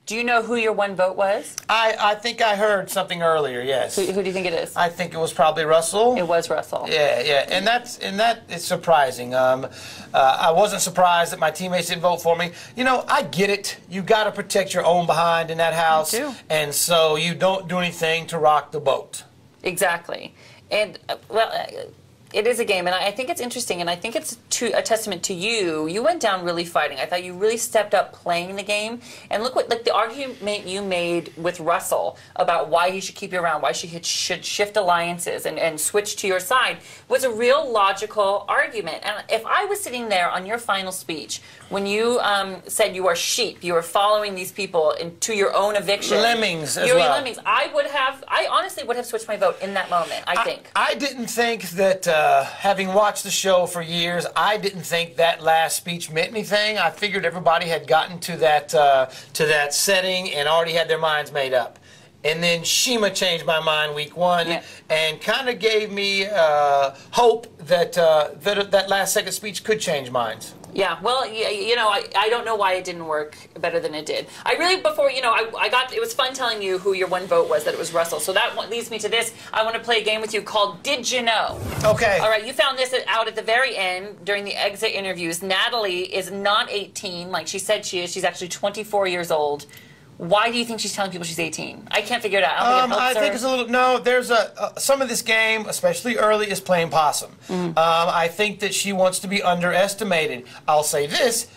Do you know who your one vote was? I think I heard something earlier, yes. Who do you think it is? I think it was probably Russell. It was Russell. Yeah, and that is surprising. I wasn't surprised that my teammates didn't vote for me. You know, I get it. You got to protect your own behind in that house, You do. and so you don't do anything to rock the boat. Exactly. And, well, it is a game, and I think it's interesting, and I think it's a testament to you. You went down really fighting. I thought you really stepped up playing the game. And look what, like, the argument you made with Russell about why he should keep you around, why she should shift alliances and switch to your side was a real logical argument. And if I was sitting there on your final speech, when you said you are sheep, you are following these people into your own eviction. Lemmings as You're well. lemmings. I honestly would have switched my vote in that moment, I think. I didn't think that, having watched the show for years, I didn't think that last speech meant anything. I figured everybody had gotten to that setting and already had their minds made up. And then Shima changed my mind week one and kind of gave me hope that that last second speech could change minds. Yeah, well, you know, I don't know why it didn't work better than it did. I really, before, you know, it was fun telling you who your one vote was, that it was Russell. So that leads me to this. I want to play a game with you called Did You Know? Okay. All right, you found this out at the very end during the exit interviews. Natalie is not 18, like she said she is. She's actually 24 years old. Why do you think she's telling people she's 18? I can't figure it out. I think it's a little, no, there's some of this game, especially early, is playing possum. I think that she wants to be underestimated. I'll say this,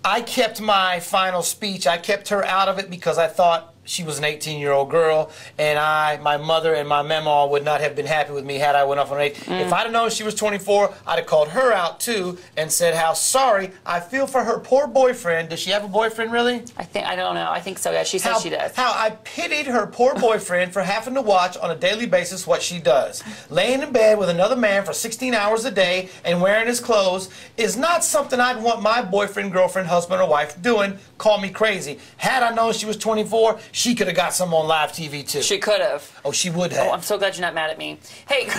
I kept my final speech, I kept her out of it because I thought she was an 18-year-old girl, and my mother and my mama would not have been happy with me had I went off on 8. If I'd have known she was 24, I'd have called her out too and said how sorry I feel for her poor boyfriend. Does she have a boyfriend, really? I don't know. I think so, yeah. She says she does. How I pitied her poor boyfriend for having to watch on a daily basis what she does. Laying in bed with another man for 16 hours a day and wearing his clothes is not something I'd want my boyfriend, girlfriend, husband, or wife doing. Call me crazy. Had I known she was 24, she could have got some on live TV too. She could have. Oh, she would have. Oh, I'm so glad you're not mad at me. Hey,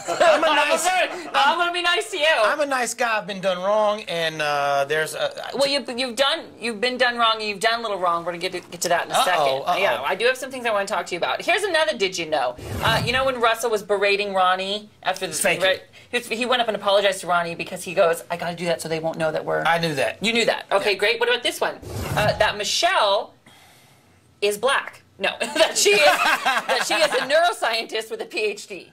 I'm going to be nice to you. I'm a nice guy. I've been done wrong, and there's a. Well, you've been done wrong, and you've done a little wrong. We're gonna get to that in a second. Yeah, I do have some things I want to talk to you about. Here's another. Did you know? You know when Russell was berating Ronnie after the he went up and apologized to Ronnie because he goes, "I got to do that so they won't know that we're." I knew that. You knew that. Okay, great. What about this one? That Michelle is black. No, that she is a neuroscientist with a PhD.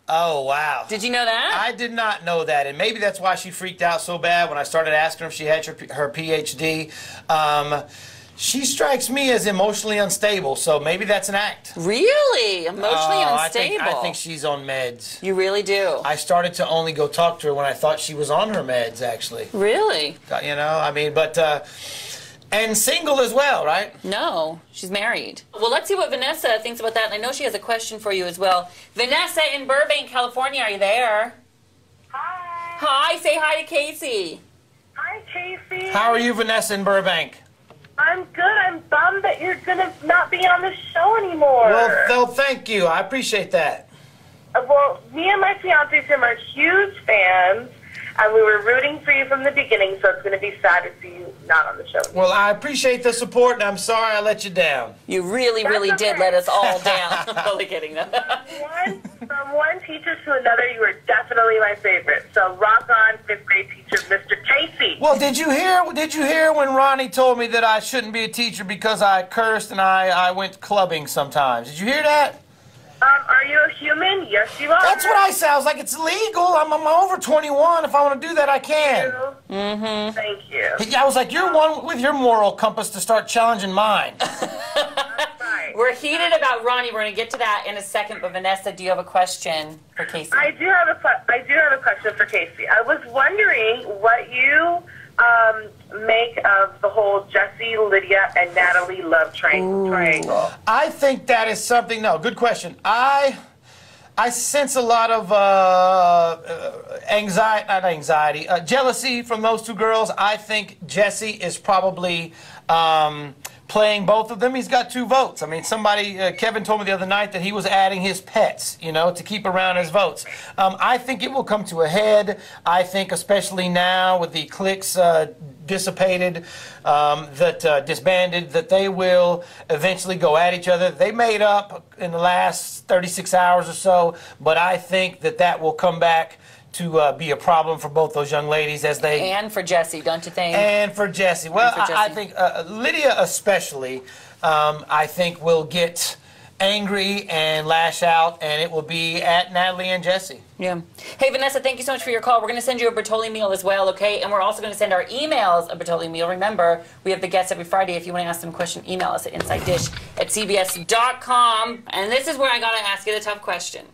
Oh, wow. Did you know that? I did not know that, and maybe that's why she freaked out so bad when I started asking her if she had her PhD. She strikes me as emotionally unstable, so maybe that's an act. Really? Emotionally unstable? I think she's on meds. You really do? I started to only go talk to her when I thought she was on her meds, actually. Really? You know, I mean, but... and single as well, right? No, she's married. Well, let's see what Vanessa thinks about that. And I know she has a question for you as well. Vanessa in Burbank, California, are you there? Hi. Hi, say hi to Casey. Hi, Casey. How are you, Vanessa in Burbank? I'm good. I'm bummed that you're going to not be on the show anymore. Well, thank you. I appreciate that. Well, me and my fiancé Tim are huge fans, and we were rooting for you from the beginning, so it's going to be sad to see you not on the show. Well, I appreciate the support, and I'm sorry I let you down. You really, really did let us all down. I'm totally kidding. From one teacher to another, you were definitely my favorite. So rock on, 5th grade teacher, Mr. Casey. Well, did you hear when Ronnie told me that I shouldn't be a teacher because I cursed and I went clubbing sometimes? Did you hear that? Are you a human? Yes, you are. That's what I say. I was like, it's legal. I'm over 21. If I want to do that, I can. Mm-hmm. Thank you. I was like, you're one with your moral compass to start challenging mine. That's right. We're heated about Ronnie. We're going to get to that in a second. But Vanessa, do you have a question for Casey? I do have a question for Casey. I was wondering what you make of the whole Jesse, Lydia, and Natalie love triangle. I think that is something. No, good question. I sense a lot of jealousy from those two girls. I think Jesse is probably playing both of them, he's got 2 votes. I mean, Kevin told me the other night that he was adding his pets, to keep around his votes. I think it will come to a head. I think especially now with the cliques dissipated, disbanded, that they will eventually go at each other. They made up in the last 36 hours or so, but I think that will come back to be a problem for both those young ladies as they... And for Jesse, don't you think? And for Jesse. Well, I think Lydia especially, I think will get angry and lash out, and it will be at Natalie and Jesse. Yeah. Hey, Vanessa, thank you so much for your call. We're going to send you a Bertolli meal as well, okay? And we're also going to send our emails a Bertolli meal. Remember, we have the guests every Friday. If you want to ask them a question, email us at insidedish@cbs.com. And this is where I got to ask you the tough question.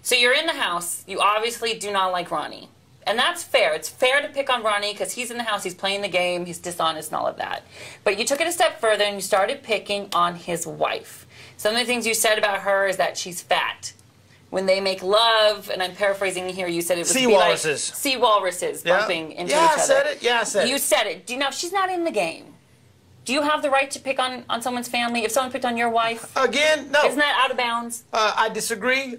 So you're in the house. You obviously do not like Ronnie. And that's fair. It's fair to pick on Ronnie because he's in the house, he's playing the game, he's dishonest and all of that. But you took it a step further and you started picking on his wife. Some of the things you said about her is that she's fat. When they make love, and I'm paraphrasing here, you said it was sea walruses. Sea walruses bumping into each other. Yeah, I said it. Yeah, I said it. You said it. Do you know, she's not in the game. Do you have the right to pick on someone's family? If someone picked on your wife? Again, no. Isn't that out of bounds? I disagree.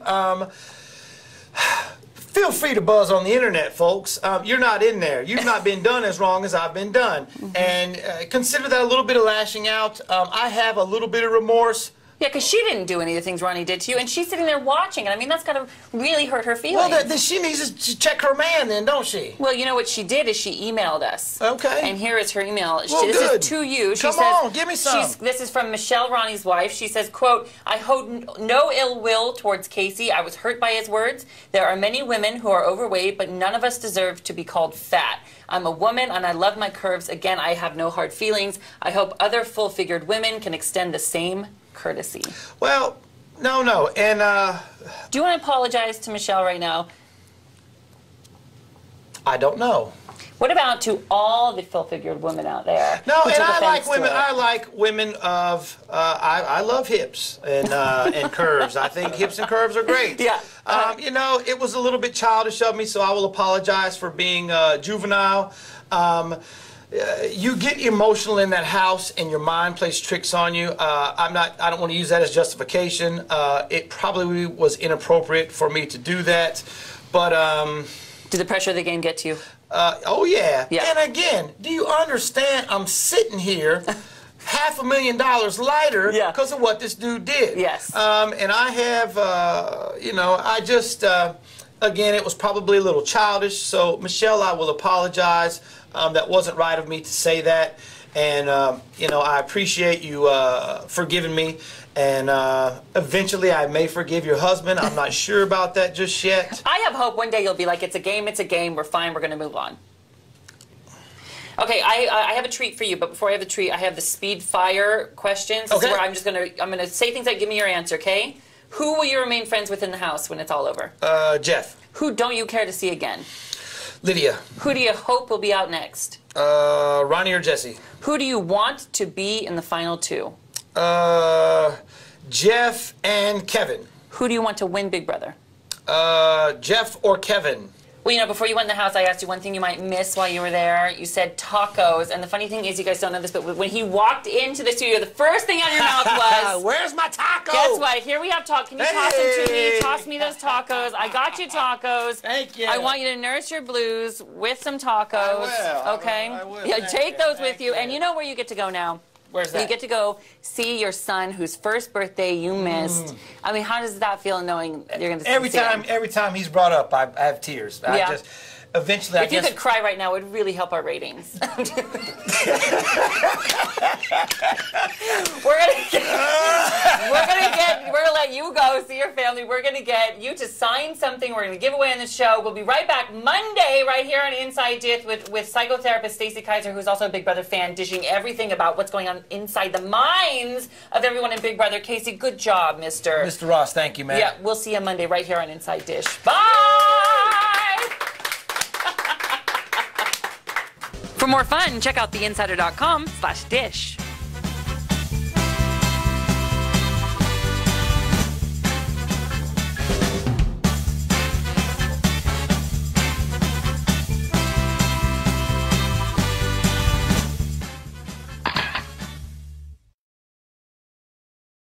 Feel free to buzz on the internet, folks. You're not in there. You've not been done as wrong as I've been done. And consider that a little bit of lashing out. I have a little bit of remorse. Yeah, because she didn't do any of the things Ronnie did to you, and she's sitting there watching, and I mean, that's got to really hurt her feelings. Well, then she needs to check her man then, don't she? Well, you know what she did is she emailed us. Okay. And here is her email. Well, this good. is to you. Come on, give me some. This is from Michelle, Ronnie's wife. She says, quote, I hold no ill will towards Casey. I was hurt by his words. There are many women who are overweight, but none of us deserve to be called fat. I'm a woman, and I love my curves. Again, I have no hard feelings. I hope other full-figured women can extend the same courtesy. Well, no, and do you want to apologize to Michelle right now? I don't know. What about to all the full-figured women out there? No, and I like women. I like women of. I love hips and curves. I think hips and curves are great. Yeah. It was a little bit childish of me, so I will apologize for being juvenile. You get emotional in that house, and your mind plays tricks on you. I don't want to use that as justification. It probably was inappropriate for me to do that, but did the pressure of the game get to you? Oh yeah. Yeah. And again, do you understand? I'm sitting here, $500,000 lighter because of what this dude did. Yes. And I have, I just. Again, it was probably a little childish, so Michelle, I will apologize. That wasn't right of me to say that, and I appreciate you forgiving me, and eventually I may forgive your husband. I'm not sure about that just yet. I have hope one day you'll be like, it's a game, we're fine, we're going to move on. Okay, I have a treat for you, but before I have the treat, I have the speed fire questions. This is where I'm gonna say things like, give me your answer, okay? Who will you remain friends with in the house when it's all over? Jeff. Who don't you care to see again? Lydia. Who do you hope will be out next? Ronnie or Jesse. Who do you want to be in the final 2? Jeff and Kevin. Who do you want to win Big Brother? Jeff or Kevin. Well, before you went in the house, I asked you one thing you might miss while you were there. You said tacos, and the funny thing is, you guys don't know this, but when he walked into the studio, the first thing out of your mouth was... Where's my taco? Guess what? Here we have tacos. Can you toss them to me? Toss me those tacos. I got you tacos. Thank you. I want you to nurse your blues with some tacos. I will. Okay? I will. Yeah, take those with you. And you know where you get to go now? Where's that? You get to go see your son whose first birthday you missed. I mean, how does that feel knowing you're going to see him? Every time he's brought up, I have tears. Eventually, if you could cry right now, it would really help our ratings. We're gonna let you go see your family. We're gonna get you to sign something. We're gonna give away on the show. We'll be right back Monday, right here on Inside Dish with psychotherapist Stacey Kaiser, who's also a Big Brother fan, dishing everything about what's going on inside the minds of everyone in Big Brother. Casey, good job, Mr. Ross. Thank you, man. Yeah, we'll see you Monday right here on Inside Dish. Bye. For more fun, check out theinsider.com/dish.